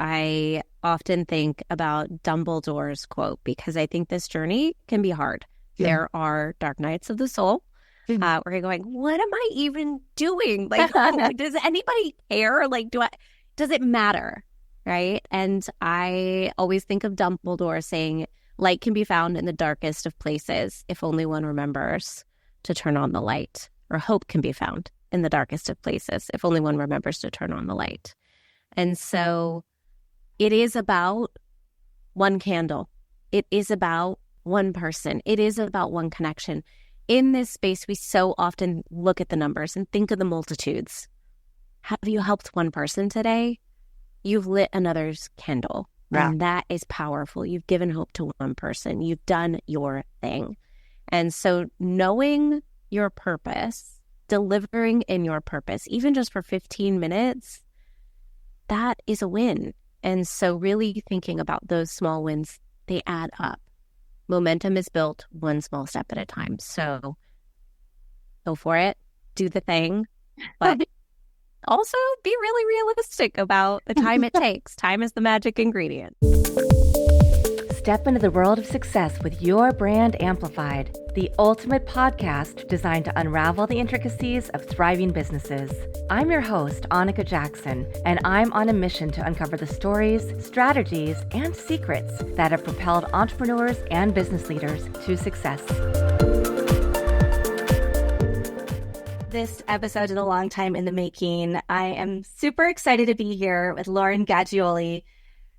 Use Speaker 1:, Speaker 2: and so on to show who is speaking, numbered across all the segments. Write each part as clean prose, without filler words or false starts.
Speaker 1: I often think about Dumbledore's quote because I think this journey can be hard.
Speaker 2: Yeah.
Speaker 1: There are dark nights of the soul where you're going, what am I even doing? Like, does anybody care? Like, does it matter? Right? And I always think of Dumbledore saying, light can be found in the darkest of places if only one remembers to turn on the light. Or hope can be found in the darkest of places if only one remembers to turn on the light. And so it is about one candle. It is about one person. It is about one connection. In this space, we so often look at the numbers and think of the multitudes. Have you helped one person today? You've lit another's candle. Yeah. And that is powerful. You've given hope to one person. You've done your thing. And so knowing your purpose, delivering in your purpose, even just for 15 minutes, that is a win. And so really thinking about those small wins, they add up. Momentum is built one small step at a time. So go for it, do the thing, but also be really realistic about the time it takes. Time is the magic ingredient.
Speaker 3: Step into the world of success with your brand amplified, the ultimate podcast designed to unravel the intricacies of thriving businesses. I'm your host, Annika Jackson, and I'm on a mission to uncover the stories, strategies, and secrets that have propelled entrepreneurs and business leaders to success.
Speaker 4: This episode is a long time in the making. I am super excited to be here with Lauren Gaggioli,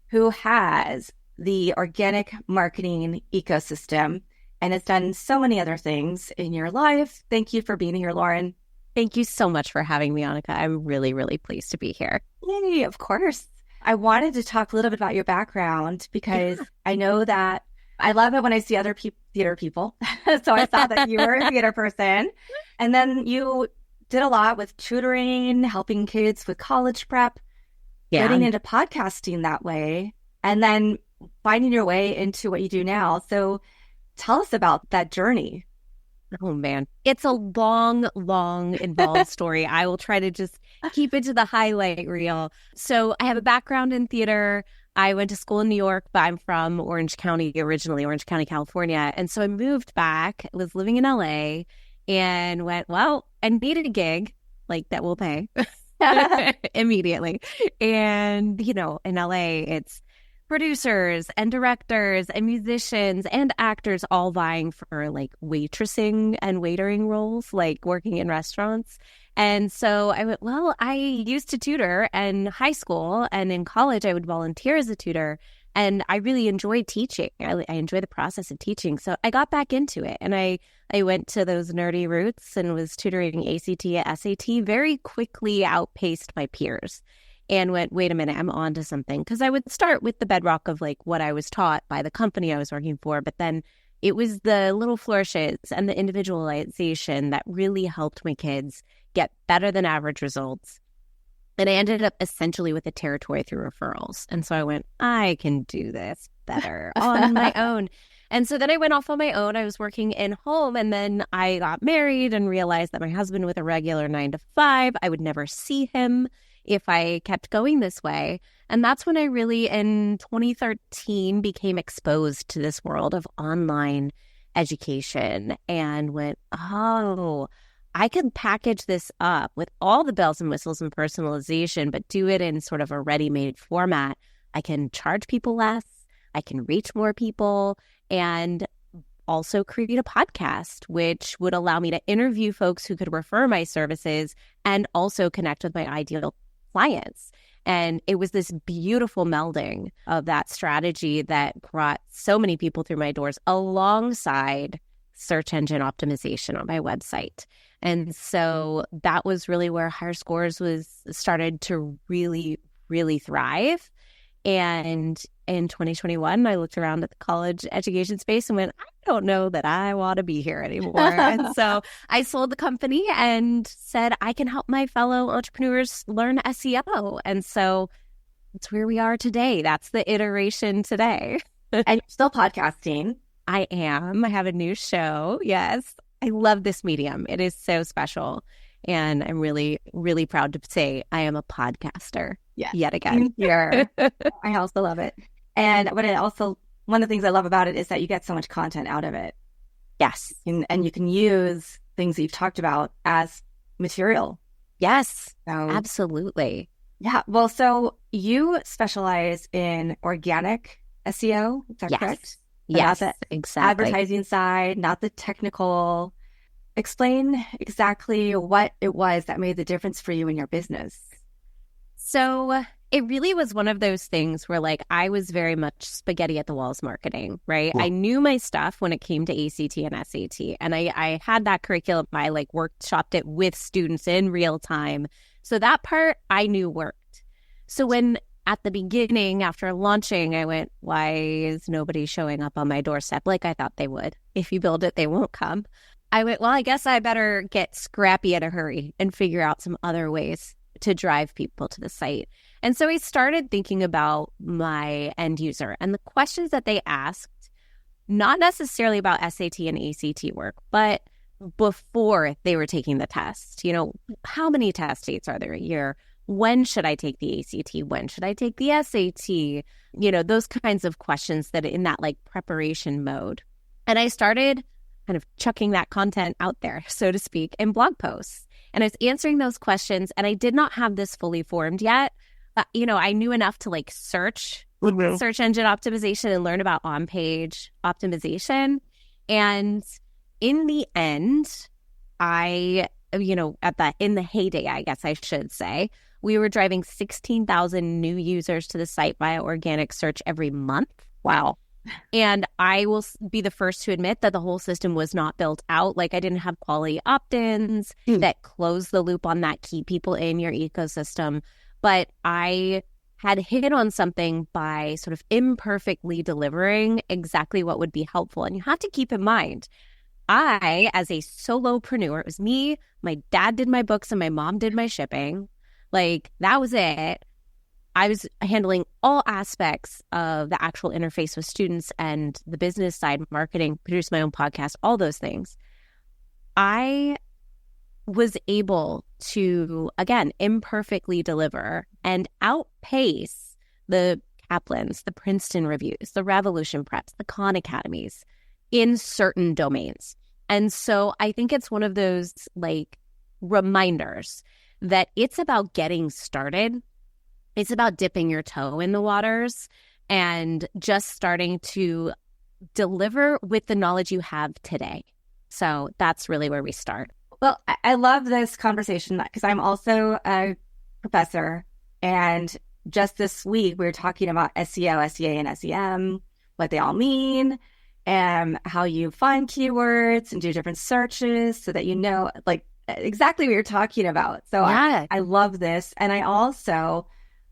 Speaker 4: who has the organic marketing ecosystem and has done so many other things in your life. Thank you for being here, Lauren.
Speaker 1: Thank you so much for having me, Annika. I'm really, really pleased to be here.
Speaker 4: Yay, of course. I wanted to talk a little bit about your background because I know that I love it when I see other theater people. So I saw that you were a theater person. And then you did a lot with tutoring, helping kids with college prep, getting into podcasting that way, and then finding your way into what you do now. So tell us about that journey.
Speaker 1: Oh, man. It's a long, involved story. I will try to just keep it to the highlight reel. So I have a background in theater. I went to school in New York, but I'm from Orange County originally, Orange County, California. And so I moved back, was living in LA, and went, well, I needed a gig like that will pay immediately. And, you know, in LA, it's producers and directors and musicians and actors all vying for like waitressing and waitering roles, like working in restaurants. And so I went, well, I used to tutor in high school, and in college I would volunteer as a tutor, and I really enjoyed teaching. I enjoy the process of teaching. So I got back into it, and I went to those nerdy roots and was tutoring ACT at SAT, very quickly outpaced my peers. And went, wait a minute, I'm on to something. Because I would start with the bedrock of like what I was taught by the company I was working for. But then it was the little flourishes and the individualization that really helped my kids get better than average results. And I ended up essentially with a territory through referrals. And so I went, I can do this better on my own. And so then I went off on my own. I was working in home, and then I got married and realized that my husband with a regular 9 to 5, I would never see him if I kept going this way. And that's when I really, in 2013, became exposed to this world of online education and went, oh, I could package this up with all the bells and whistles and personalization, but do it in sort of a ready-made format. I can charge people less. I can reach more people, and also create a podcast, which would allow me to interview folks who could refer my services and also connect with my ideal clients. And it was this beautiful melding of that strategy that brought so many people through my doors alongside search engine optimization on my website. And so that was really where Higher Scores was started to really, really thrive. And in 2021, I looked around at the college education space and went, I don't know that I want to be here anymore. And so I sold the company and said, I can help my fellow entrepreneurs learn SEO. And so that's where we are today. That's the iteration today.
Speaker 4: And you're still podcasting.
Speaker 1: I am. I have a new show. Yes. I love this medium. It is so special. And I'm really, really proud to say I am a podcaster.
Speaker 4: Yeah.
Speaker 1: yet again.
Speaker 4: Here. I also love it. And one of the things I love about it is that you get so much content out of it.
Speaker 1: Yes.
Speaker 4: And you can use things that you've talked about as material.
Speaker 1: Yes,
Speaker 4: So,
Speaker 1: absolutely.
Speaker 4: yeah. Well, so you specialize in organic SEO. Is that correct?
Speaker 1: Yes,
Speaker 4: not the
Speaker 1: exactly.
Speaker 4: advertising side, not the technical. Explain exactly what it was that made the difference for you in your business.
Speaker 1: So it really was one of those things where like I was very much spaghetti at the walls marketing, right?
Speaker 4: Yeah.
Speaker 1: I knew my stuff when it came to ACT and SAT. And I had that curriculum. I like workshopped it with students in real time. So that part I knew worked. So when at the beginning, after launching, I went, why is nobody showing up on my doorstep like I thought they would? If you build it, they won't come. I went, well, I guess I better get scrappy in a hurry and figure out some other ways to drive people to the site. And so I started thinking about my end user and the questions that they asked, not necessarily about SAT and ACT work, but before they were taking the test. You know, how many test dates are there a year? When should I take the ACT? When should I take the SAT? You know, those kinds of questions that in that like preparation mode. And I started kind of chucking that content out there, so to speak, in blog posts. And I was answering those questions, and I did not have this fully formed yet. You know, I knew enough to like search engine optimization and learn about on-page optimization. And in the end, in the heyday, I guess I should say, we were driving 16,000 new users to the site via organic search every month.
Speaker 4: Wow.
Speaker 1: And I will be the first to admit that the whole system was not built out. Like I didn't have quality opt-ins that close the loop on that, keep people in your ecosystem. But I had hit on something by sort of imperfectly delivering exactly what would be helpful. And you have to keep in mind, I, as a solopreneur, it was me, my dad did my books and my mom did my shipping. Like that was it. I was handling all aspects of the actual interface with students and the business side, marketing, produced my own podcast, all those things. I was able to, again, imperfectly deliver and outpace the Kaplans, the Princeton reviews, the Revolution Preps, the Khan Academies in certain domains. And so I think it's one of those like reminders that it's about getting started. It's about dipping your toe in the waters and just starting to deliver with the knowledge you have today. So that's really where we start.
Speaker 4: Well, I love this conversation because I'm also a professor. And just this week, we were talking about SEO, SEA, and SEM, what they all mean, and how you find keywords and do different searches so that you know like exactly what you're talking about. So yeah. I love this. And I also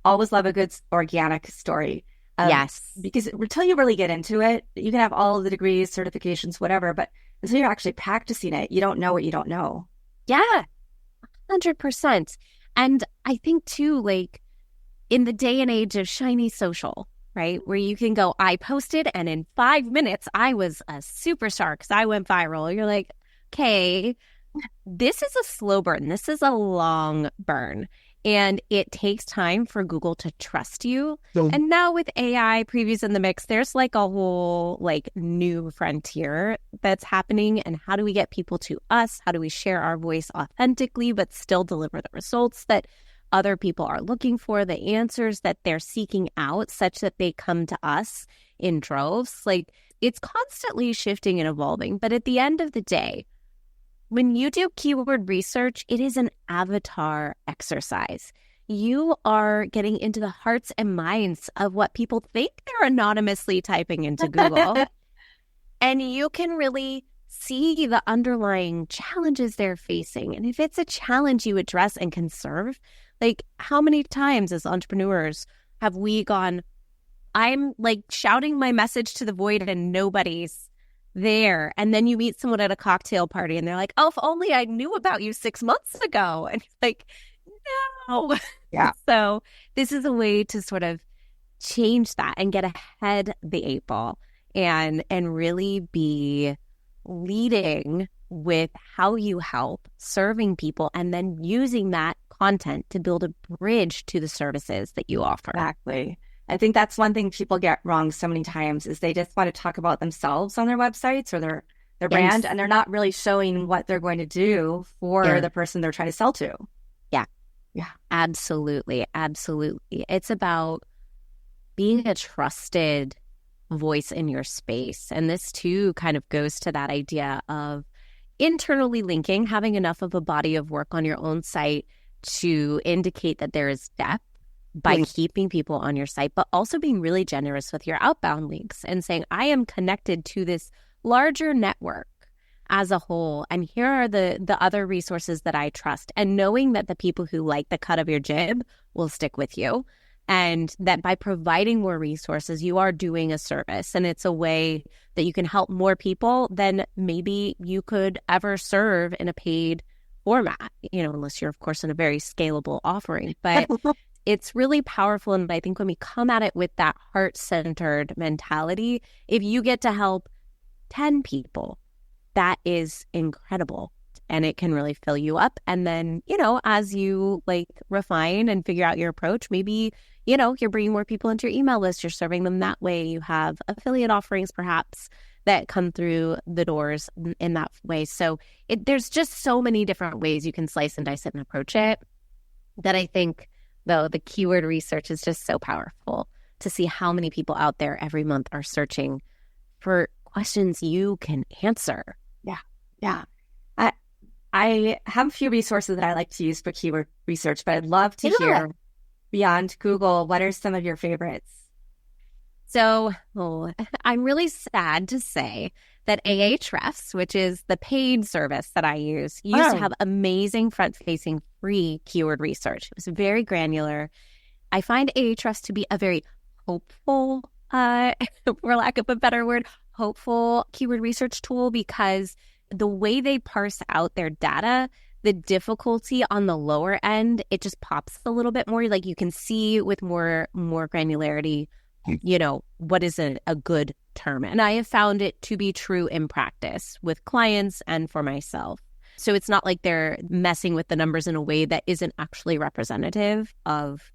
Speaker 4: always love a good organic story.
Speaker 1: Yes.
Speaker 4: Because until you really get into it, you can have all of the degrees, certifications, whatever, but until you're actually practicing it, you don't know what you don't know.
Speaker 1: Yeah, 100%. And I think too, like in the day and age of shiny social, right, where you can go, I posted and in 5 minutes, I was a superstar because I went viral. You're like, okay, this is a slow burn. This is a long burn. And it takes time for Google to trust you. And now with AI previews in the mix, there's like a whole like new frontier that's happening. And how do we get people to us? How do we share our voice authentically, but still deliver the results that other people are looking for, the answers that they're seeking out such that they come to us in droves? Like it's constantly shifting and evolving. But at the end of the day, when you do keyword research, it is an avatar exercise. You are getting into the hearts and minds of what people think they're anonymously typing into Google. And you can really see the underlying challenges they're facing. And if it's a challenge you address and can serve, like how many times as entrepreneurs have we gone, I'm like shouting my message to the void and nobody's there. And then you meet someone at a cocktail party and they're like, oh, if only I knew about you 6 months ago. And you're like, no.
Speaker 4: Yeah.
Speaker 1: So this is a way to sort of change that and get ahead the 8 ball and really be leading with how you help, serving people, and then using that content to build a bridge to the services that you offer.
Speaker 4: Exactly. I think that's one thing people get wrong so many times is they just want to talk about themselves on their websites or their brand, and they're not really showing what they're going to do for the person they're trying to sell to.
Speaker 1: Yeah.
Speaker 4: Yeah.
Speaker 1: Absolutely. Absolutely. It's about being a trusted voice in your space. And this too kind of goes to that idea of internally linking, having enough of a body of work on your own site to indicate that there is depth by keeping people on your site, but also being really generous with your outbound links and saying, I am connected to this larger network as a whole. And here are the other resources that I trust. And knowing that the people who like the cut of your jib will stick with you. And that by providing more resources, you are doing a service. And it's a way that you can help more people than maybe you could ever serve in a paid format, unless you're, of course, in a very scalable offering. But it's really powerful. And I think when we come at it with that heart-centered mentality, if you get to help 10 people, that is incredible. And it can really fill you up. And then, as you refine and figure out your approach, maybe, you're bringing more people into your email list. You're serving them that way. You have affiliate offerings, perhaps, that come through the doors in that way. So there's just so many different ways you can slice and dice it and approach it that I think, though, the keyword research is just so powerful to see how many people out there every month are searching for questions you can answer.
Speaker 4: Yeah. Yeah. I have a few resources that I like to use for keyword research, but I'd love to hear beyond Google, what are some of your favorites?
Speaker 1: So I'm really sad to say that Ahrefs, which is the paid service that I used to have amazing front-facing free keyword research. It was very granular. I find Ahrefs to be a very hopeful, for lack of a better word, hopeful keyword research tool because the way they parse out their data, the difficulty on the lower end, it just pops a little bit more. You can see with more granularity, what is a good term. And I have found it to be true in practice with clients and for myself. So it's not like they're messing with the numbers in a way that isn't actually representative of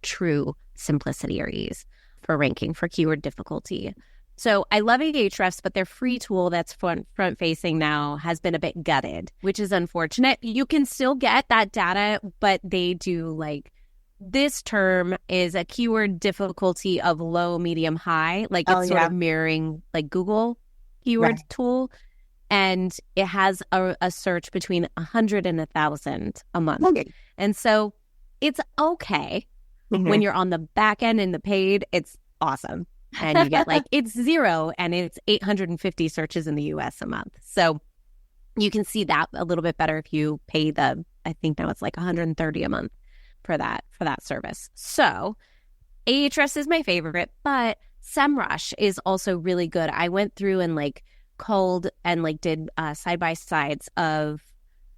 Speaker 1: true simplicity or ease for ranking for keyword difficulty. So I love Ahrefs, but their free tool that's front-facing now has been a bit gutted, which is unfortunate. You can still get that data, but they do this term is a keyword difficulty of low, medium, high. It's sort of mirroring Google keyword tool. And it has a search between 100 and 1,000 a month. Okay. And so it's okay when you're on the back end in the paid, it's awesome. And you get it's 0 and it's 850 searches in the US a month. So you can see that a little bit better if you pay I think now it's 130 a month for that service. So Ahrefs is my favorite, but SEMrush is also really good. I went through and culled and did side-by-sides of,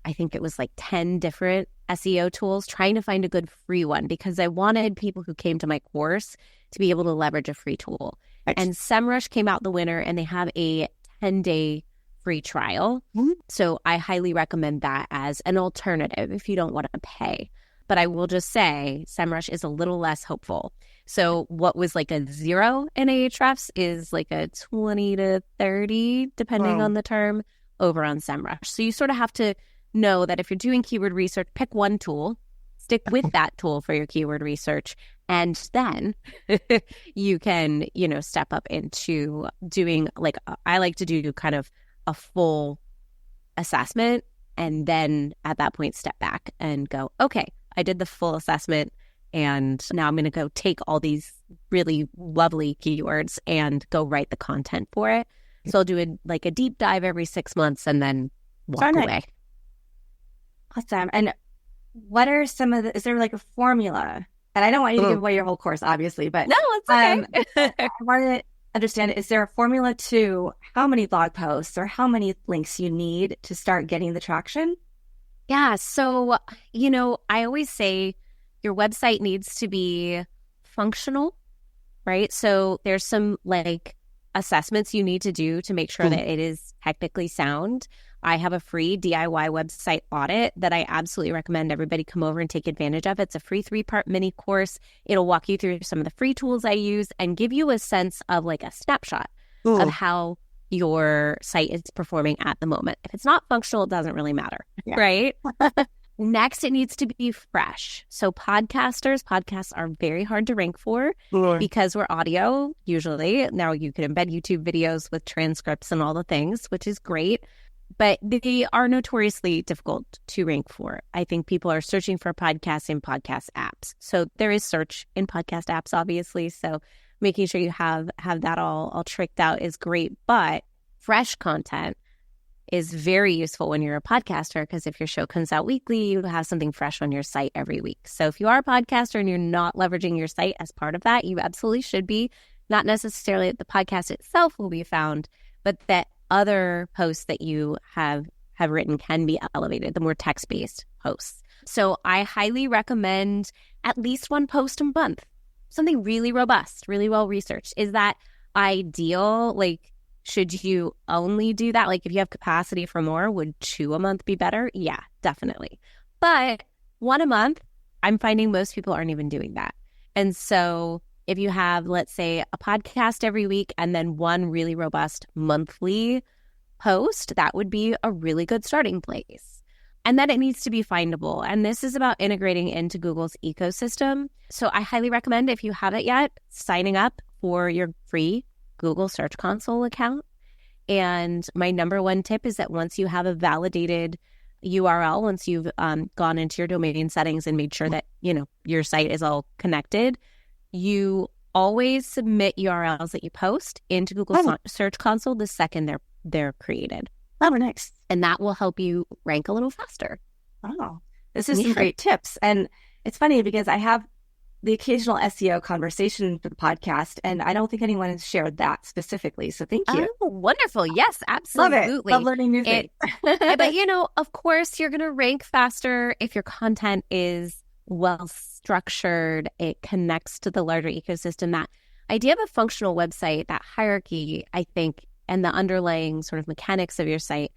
Speaker 1: I think it was 10 different SEO tools, trying to find a good free one because I wanted people who came to my course to be able to leverage a free tool. Excellent. And SEMrush came out the winner, and they have a 10-day free trial. Mm-hmm. So I highly recommend that as an alternative if you don't want to pay. But I will just say SEMrush is a little less hopeful. So what was a 0 in Ahrefs is a 20 to 30, depending on the term, over on SEMrush. So you sort of have to know that if you're doing keyword research, pick one tool, stick with that tool for your keyword research, and then you can, step up into doing I like to do kind of a full assessment, and then at that point step back and go, okay, I did the full assessment, and now I'm going to go take all these really lovely keywords and go write the content for it. So I'll do a deep dive every 6 months and then walk away.
Speaker 4: Awesome. And what are some of is there a formula? And I don't want you to give away your whole course, obviously, but
Speaker 1: no, it's okay.
Speaker 4: I want to understand, is there a formula to how many blog posts or how many links you need to start getting the traction?
Speaker 1: Yeah. So, I always say your website needs to be functional, right? So there's some assessments you need to do to make sure that it is technically sound, I have a free DIY website audit that I absolutely recommend everybody come over and take advantage of. It's a free 3-part mini course. It'll walk you through some of the free tools I use and give you a sense of like a snapshot of how your site is performing at the moment. If it's not functional, it doesn't really matter, right? Next, it needs to be fresh. So podcasts are very hard to rank for because we're audio usually. Now you can embed YouTube videos with transcripts and all the things, which is great, but they are notoriously difficult to rank for. I think people are searching for podcasts in podcast apps. So there is search in podcast apps, obviously. So making sure you have that all tricked out is great, but fresh content is very useful when you're a podcaster, because if your show comes out weekly, you have something fresh on your site every week. So if you are a podcaster and you're not leveraging your site as part of that, you absolutely should be. Not necessarily that the podcast itself will be found, but that other posts that you have written can be elevated, the more text-based posts. So I highly recommend at least one post a month, something really robust, really well-researched. Is that ideal? Like, should you only do that? Like if you have capacity for more, would 2 a month be better? Yeah, definitely. But 1 a month, I'm finding most people aren't even doing that. And so if you have, let's say, a podcast every week and then one really robust monthly post, that would be a really good starting place. And then it needs to be findable. And this is about integrating into Google's ecosystem. So I highly recommend, if you haven't yet, signing up for your free Google Search Console account. And my number one tip is that once you have a validated URL, once you've gone into your domain settings and made sure that, your site is all connected, you always submit URLs that you post into Google Search Console the second they're created.
Speaker 4: Oh, nice.
Speaker 1: And that will help you rank a little faster.
Speaker 4: Oh, this is some great tips. And it's funny because I have the occasional SEO conversation for the podcast, and I don't think anyone has shared that specifically. So thank you.
Speaker 1: Oh, wonderful. Yes, absolutely.
Speaker 4: Love it. Love learning new things.
Speaker 1: But, of course, you're going to rank faster if your content is well structured. It connects to the larger ecosystem. That idea of a functional website, that hierarchy, I think, and the underlying sort of mechanics of your site.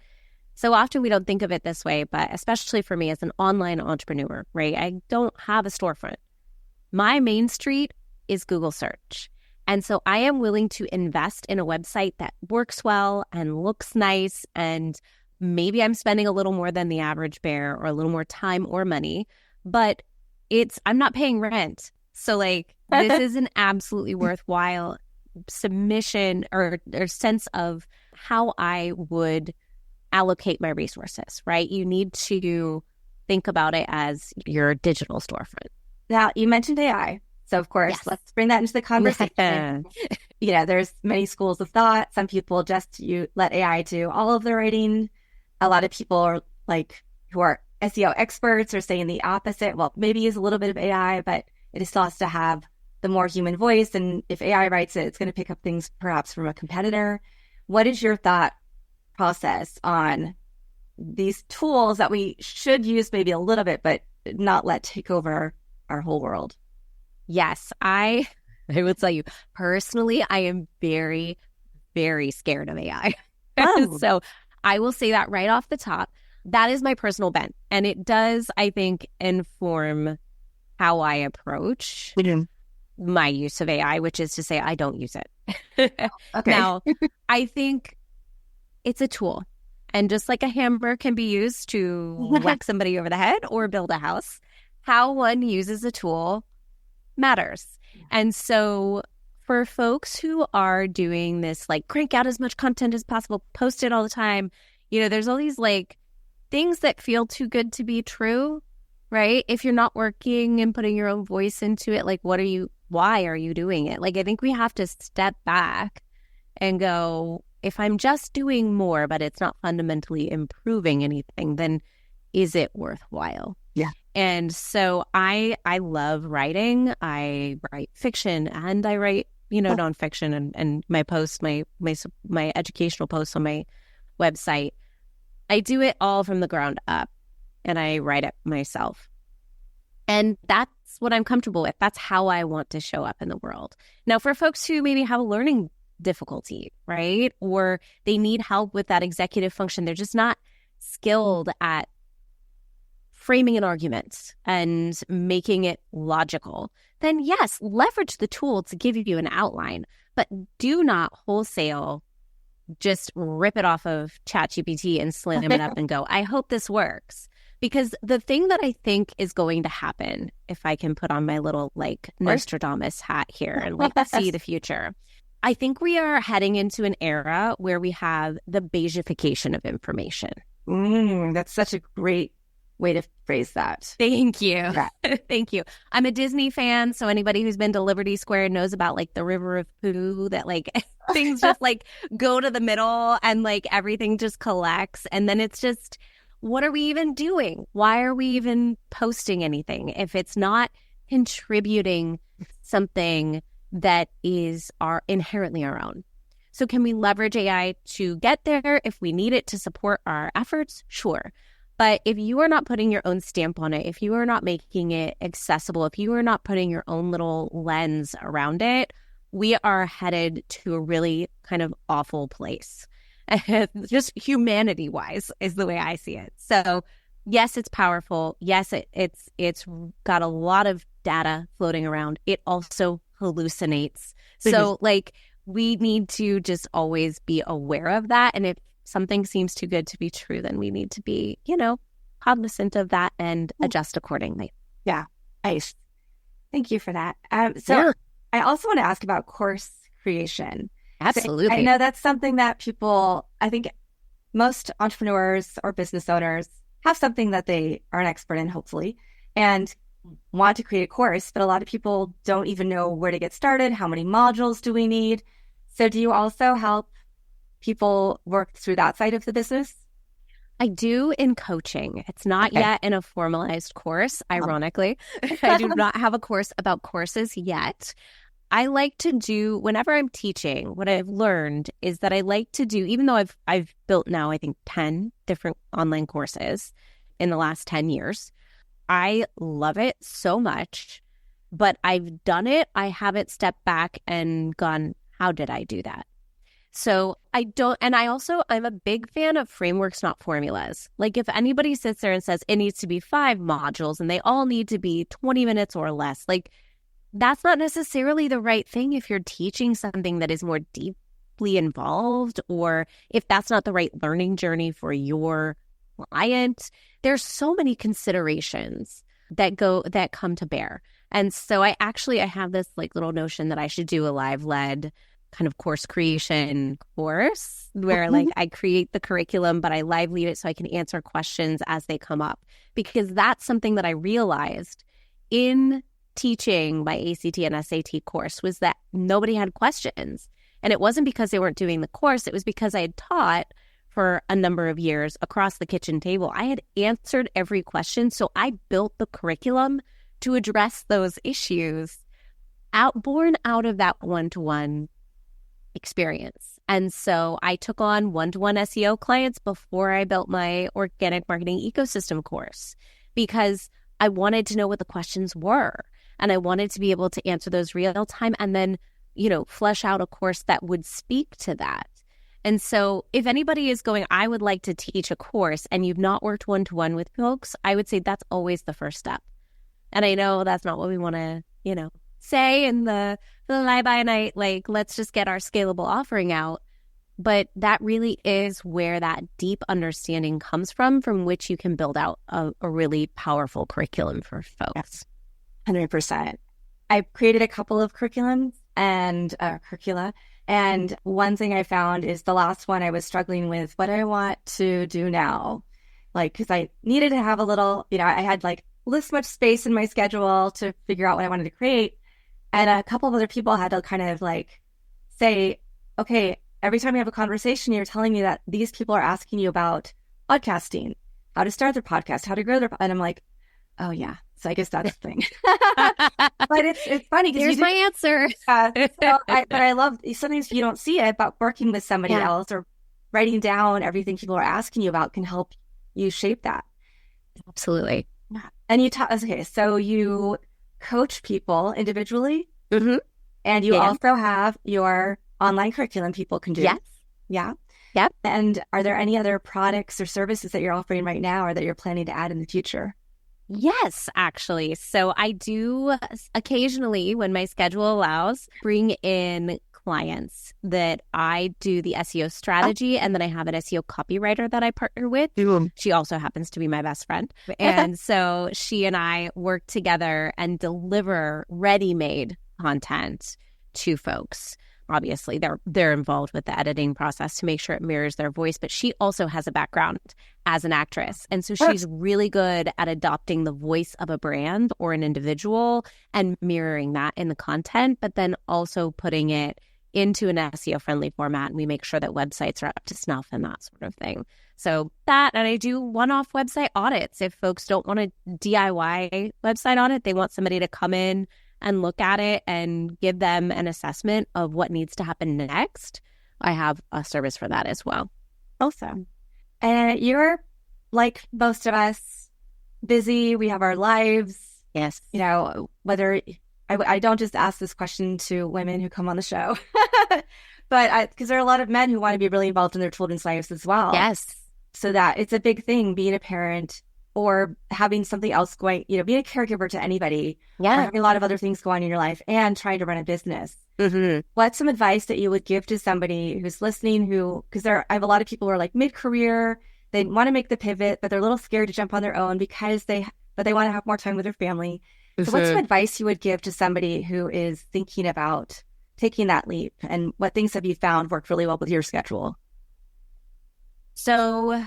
Speaker 1: So often we don't think of it this way, but especially for me as an online entrepreneur, right? I don't have a storefront. My main street is Google search. And so I am willing to invest in a website that works well and looks nice. And maybe I'm spending a little more than the average bear or a little more time or money, but I'm not paying rent. So this is an absolutely worthwhile submission or sense of how I would allocate my resources, right? You need to think about it as your digital storefront.
Speaker 4: Now, you mentioned AI. So, of course, let's bring that into the conversation. There's many schools of thought. Some people you let AI do all of the writing. A lot of people are who are SEO experts are saying the opposite. Well, maybe use a little bit of AI, but it still has to have the more human voice. And if AI writes it, it's going to pick up things perhaps from a competitor. What is your thought process on these tools that we should use maybe a little bit, but not let take over our whole world?
Speaker 1: Yes, I will tell you personally, I am very, very scared of AI.
Speaker 4: Oh.
Speaker 1: So I will say that right off the top. That is my personal bent. And it does, I think, inform how I approach my use of AI, which is to say I don't use it.
Speaker 4: Okay.
Speaker 1: Now, I think it's a tool. And just like a hammer can be used to whack somebody over the head or build a house, how one uses a tool matters. And so for folks who are doing this, crank out as much content as possible, post it all the time, there's all these things that feel too good to be true, right? If you're not working and putting your own voice into it, why are you doing it? I think we have to step back and go, if I'm just doing more, but it's not fundamentally improving anything, then is it worthwhile?
Speaker 4: Yeah.
Speaker 1: And so I love writing. I write fiction and I write, nonfiction and my posts, my educational posts on my website. I do it all from the ground up and I write it myself. And that's what I'm comfortable with. That's how I want to show up in the world. Now, for folks who maybe have a learning difficulty, right? Or they need help with that executive function. They're just not skilled at framing an argument and making it logical. Then yes, leverage the tool to give you an outline, but do not wholesale just rip it off of ChatGPT and slam it up and go, I hope this works. Because the thing that I think is going to happen, if I can put on my little like Nostradamus hat here and like see the future, I think we are heading into an era where we have the Beijification of information.
Speaker 4: That's such a great way to phrase that.
Speaker 1: Thank you. Yeah. Thank you. I'm a Disney fan, so anybody who's been to Liberty Square knows about like the river of poo, that like things just like go to the middle and like everything just collects. And then it's just, what are we even doing? Why are we even posting anything if it's not contributing something that is inherently our own? So can we leverage AI to get there if we need it to support our efforts? Sure. But if you are not putting your own stamp on it, if you are not making it accessible, if you are not putting your own little lens around it, we are headed to a really kind of awful place. Just humanity-wise is the way I see it. So yes, it's powerful. Yes, it's got a lot of data floating around. It also hallucinates. So like we need to just always be aware of that. And if something seems too good to be true, then we need to be, cognizant of that and adjust accordingly.
Speaker 4: Yeah. Nice. Thank you for that. So I also want to ask about course creation.
Speaker 1: Absolutely.
Speaker 4: So I know that's something that people, I think most entrepreneurs or business owners have something that they are an expert in, hopefully, and want to create a course, but a lot of people don't even know where to get started. How many modules do we need? So do you also help people work through that side of the business?
Speaker 1: I do in coaching. It's not yet in a formalized course, ironically. I do not have a course about courses yet. I like to do, whenever I'm teaching, what I've learned is that I like to do, even though I've built now, I think 10 different online courses in the last 10 years. I love it so much, but I've done it. I haven't stepped back and gone, how did I do that? So I'm a big fan of frameworks, not formulas. Like if anybody sits there and says it needs to be 5 modules and they all need to be 20 minutes or less, like that's not necessarily the right thing if you're teaching something that is more deeply involved, or if that's not the right learning journey for your client. There's so many considerations that come to bear. And so I have this like little notion that I should do a live led kind of course creation course where like I create the curriculum, but I live lead it so I can answer questions as they come up, because that's something that I realized in teaching my ACT and SAT course was that nobody had questions. And it wasn't because they weren't doing the course. It was because I had taught for a number of years across the kitchen table. I had answered every question. So I built the curriculum to address those issues born out of that one-to-one experience. And so I took on one-to-one SEO clients before I built my organic marketing ecosystem course, because I wanted to know what the questions were. And I wanted to be able to answer those real time and then, flesh out a course that would speak to that. And so if anybody is going, I would like to teach a course, and you've not worked one-to-one with folks, I would say that's always the first step. And I know that's not what we want to, say in the fly-by-night, like, let's just get our scalable offering out. But that really is where that deep understanding comes from which you can build out a really powerful curriculum for folks.
Speaker 4: 100%. I've created a couple of curriculums and curricula. And one thing I found is the last one I was struggling with what I want to do now. Like, because I needed to have a little, I had like this much space in my schedule to figure out what I wanted to create. And a couple of other people had to kind of like say, okay, every time you have a conversation, you're telling me that these people are asking you about podcasting, how to start their podcast, how to grow their, and I'm like, oh yeah. So I guess that's the thing. But it's funny because
Speaker 1: here's my answer.
Speaker 4: But I love, sometimes you don't see it, but working with somebody else or writing down everything people are asking you about can help you shape that.
Speaker 1: Absolutely.
Speaker 4: And you so you coach people individually, and you also have your online curriculum people can do.
Speaker 1: Yes.
Speaker 4: Yeah.
Speaker 1: Yep.
Speaker 4: And are there any other products or services that you're offering right now or that you're planning to add in the future?
Speaker 1: Yes, actually. So I do occasionally, when my schedule allows, bring in clients that I do the SEO strategy, and then I have an SEO copywriter that I partner with. She also happens to be my best friend. And so she and I work together and deliver ready-made content to folks. Obviously, they're involved with the editing process to make sure it mirrors their voice, but she also has a background as an actress. And so she's really good at adopting the voice of a brand or an individual and mirroring that in the content, but then also putting it into an SEO-friendly format. And we make sure that websites are up to snuff and that sort of thing. So that, and I do one-off website audits. If folks don't want a DIY website audit, they want somebody to come in and look at it and give them an assessment of what needs to happen next, I have a service for that as well.
Speaker 4: Awesome. And you're like most of us, busy. We have our lives.
Speaker 1: Yes.
Speaker 4: You know, whether I don't just ask this question to women who come on the show, but because there are a lot of men who want to be really involved in their children's lives as well.
Speaker 1: Yes.
Speaker 4: So that it's a big thing being a parent or having something else going, you know, being a caregiver to anybody.
Speaker 1: Yeah.
Speaker 4: Or having a lot of other things going on in your life and trying to run a business.
Speaker 1: Mm-hmm.
Speaker 4: What's some advice that you would give to somebody who's listening because I have a lot of people who are like mid-career, they want to make the pivot, but they're a little scared to jump on their own but they want to have more time with their family. So what's some advice you would give to somebody who is thinking about taking that leap, and what things have you found work really well with your schedule?
Speaker 1: So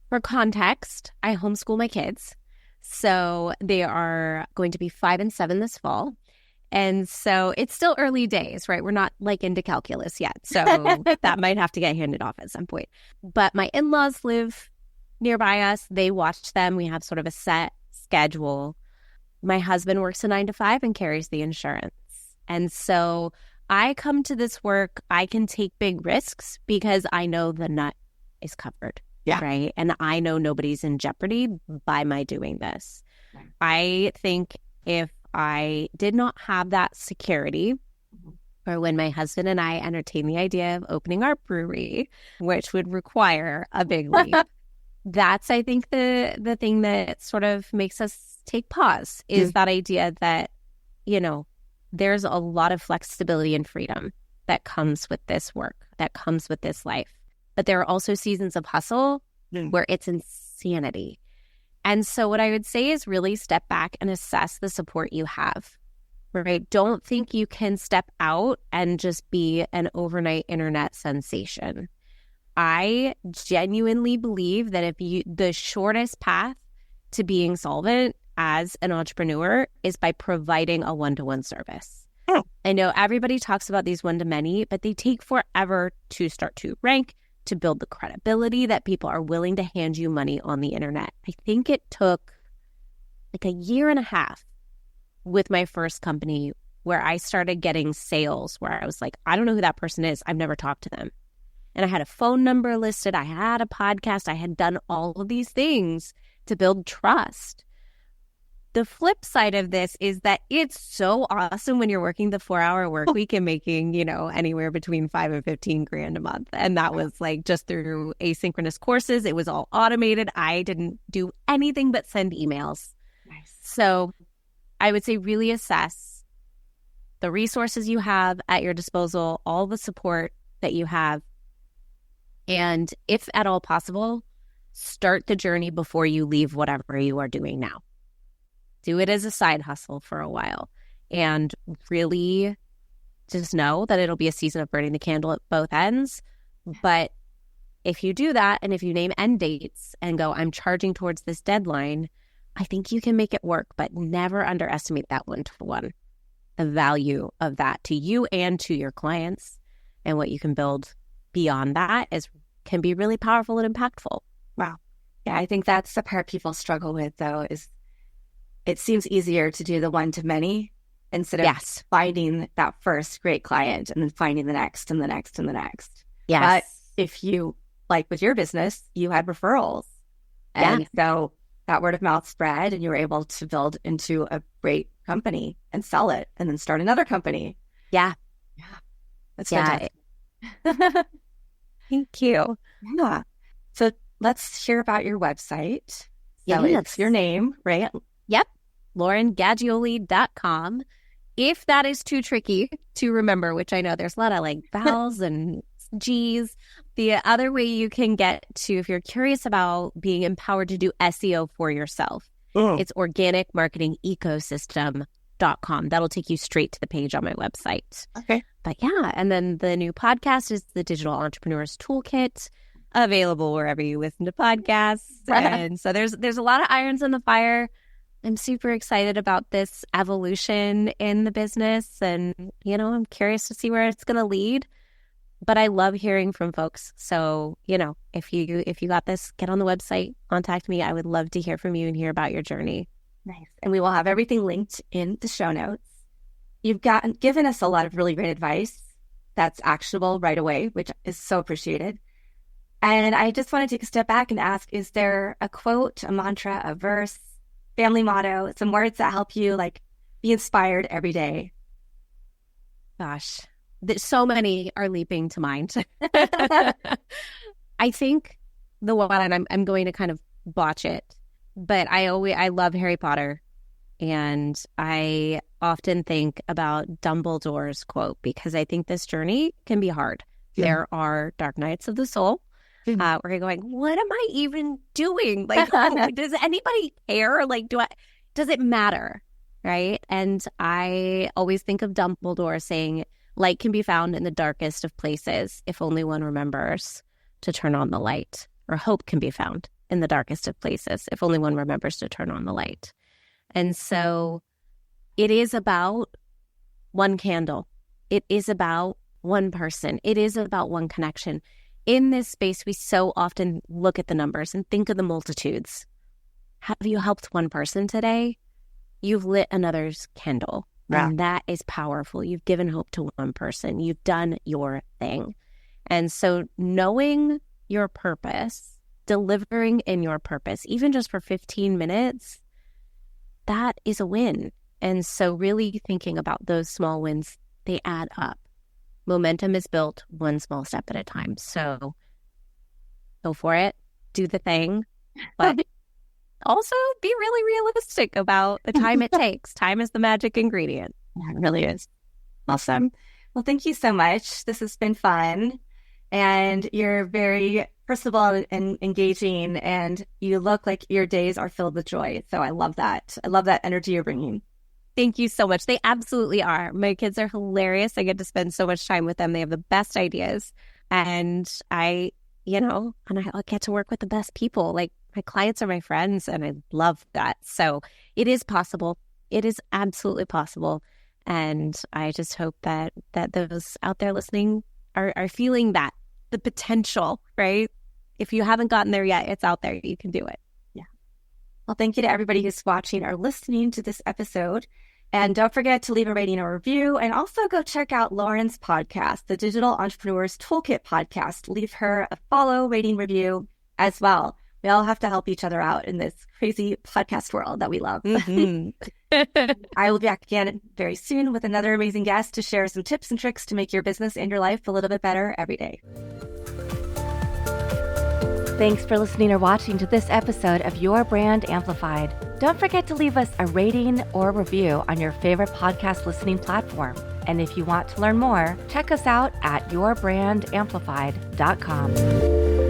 Speaker 1: for context, I homeschool my kids. So they are going to be 5 and 7 this fall. And so it's still early days, right? We're not like into calculus yet. So that might have to get handed off at some point. But my in-laws live nearby us. They watch them. We have sort of a set schedule. My husband works a 9 to 5 and carries the insurance. And so I come to this work, I can take big risks because I know the nut is covered.
Speaker 4: Yeah.
Speaker 1: Right. And I know nobody's in jeopardy by my doing this.
Speaker 4: Right.
Speaker 1: I think if I did not have that security, or when my husband and I entertained the idea of opening our brewery, which would require a big leap, that's, I think, the thing that sort of makes us take pause is that idea that, you know, there's a lot of flexibility and freedom that comes with this work, that comes with this life. But there are also seasons of hustle where it's insanity. And so what I would say is really step back and assess the support you have, right? Don't think you can step out and just be an overnight internet sensation. I genuinely believe that the shortest path to being solvent as an entrepreneur is by providing a one-to-one service. I know everybody talks about these one-to-many, but they take forever to start to rank, to build the credibility that people are willing to hand you money on the internet. I think it took like a year and a half with my first company where I started getting sales where I was like, I don't know who that person is. I've never talked to them. And I had a phone number listed. I had a podcast. I had done all of these things to build trust. The flip side of this is that it's so awesome when you're working the 4-hour work week and making, you know, anywhere between $5,000 and $15,000 a month. And that was like just through asynchronous courses. It was all automated. I didn't do anything but send emails.
Speaker 4: Nice.
Speaker 1: So I would say really assess the resources you have at your disposal, all the support that you have. And if at all possible, start the journey before you leave whatever you are doing now. Do it as a side hustle for a while and really just know that it'll be a season of burning the candle at both ends. But if you do that and if you name end dates and go, I'm charging towards this deadline, I think you can make it work, but never underestimate that one-to-one. The value of that to you and to your clients and what you can build beyond that can be really powerful and impactful.
Speaker 4: Wow. Yeah, I think that's the part people struggle with, though, is it seems easier to do the one-to-many instead of finding that first great client and then finding the next and the next and the next.
Speaker 1: Yes.
Speaker 4: But if you, like with your business, you had referrals. And so that word of mouth spread and you were able to build into a great company and sell it and then start another company.
Speaker 1: Yeah.
Speaker 4: Yeah. That's fantastic.
Speaker 1: Thank you.
Speaker 4: Yeah. So let's hear about your website. So
Speaker 1: Yes.
Speaker 4: it's your name, right?
Speaker 1: Yep. LaurenGaggioli.com. If that is too tricky to remember, which I know there's a lot of like vowels and G's, the other way you can get to, if you're curious about being empowered to do SEO for yourself, it's organicmarketingecosystem.com. That'll take you straight to the page on my website.
Speaker 4: Okay.
Speaker 1: But yeah, and then the new podcast is the Digital Entrepreneurs Toolkit, available wherever you listen to podcasts. And so there's a lot of irons in the fire. I'm super excited about this evolution in the business, and I'm curious to see where it's going to lead. But I love hearing from folks. So, if you got this, get on the website, contact me. I would love to hear from you and hear about your journey.
Speaker 4: Nice. And we will have everything linked in the show notes. You've given us a lot of really great advice that's actionable right away, which is so appreciated. And I just want to take a step back and ask, is there a quote, a mantra, a verse, family motto, some words that help you be inspired every day?
Speaker 1: Gosh, so many are leaping to mind. I think the one, and I'm going to kind of botch it, but I love Harry Potter. And I often think about Dumbledore's quote, because I think this journey can be hard. Yeah. There are dark nights of the soul where you're going, what am I even doing? Does anybody care? Does it matter? Right? And I always think of Dumbledore saying, light can be found in the darkest of places if only one remembers to turn on the light. Or hope can be found in the darkest of places if only one remembers to turn on the light. And so it is about one candle. It is about one person. It is about one connection. In this space, we so often look at the numbers and think of the multitudes. Have you helped one person today? You've lit another's candle. Yeah. And that is powerful. You've given hope to one person. You've done your thing. And so knowing your purpose, delivering in your purpose, even just for 15 minutes, that is a win. And so really thinking about those small wins, they add up. Momentum is built one small step at a time. So go for it, do the thing, but also be really realistic about the time it takes. Time is the magic ingredient.
Speaker 4: Yeah, it really is. Awesome. Well, thank you so much. This has been fun. And you're very personable and engaging, and you look like your days are filled with joy. So I love that. I love that energy you're bringing.
Speaker 1: Thank you so much. They absolutely are. My kids are hilarious. I get to spend so much time with them. They have the best ideas. And I get to work with the best people. Like, my clients are my friends, and I love that. So it is possible. It is absolutely possible. And I just hope that those out there listening are feeling that, the potential, right? If you haven't gotten there yet, it's out there. You can do it.
Speaker 4: Yeah. Well, thank you to everybody who's watching or listening to this episode. And don't forget to leave a rating or review, and also go check out Lauren's podcast, the Digital Entrepreneurs Toolkit podcast. Leave her a follow, rating, review as well. We all have to help each other out in this crazy podcast world that we love. Mm-hmm. I will be back again very soon with another amazing guest to share some tips and tricks to make your business and your life a little bit better every day.
Speaker 3: Thanks for listening or watching to this episode of Your Brand Amplified. Don't forget to leave us a rating or review on your favorite podcast listening platform. And if you want to learn more, check us out at yourbrandamplified.com.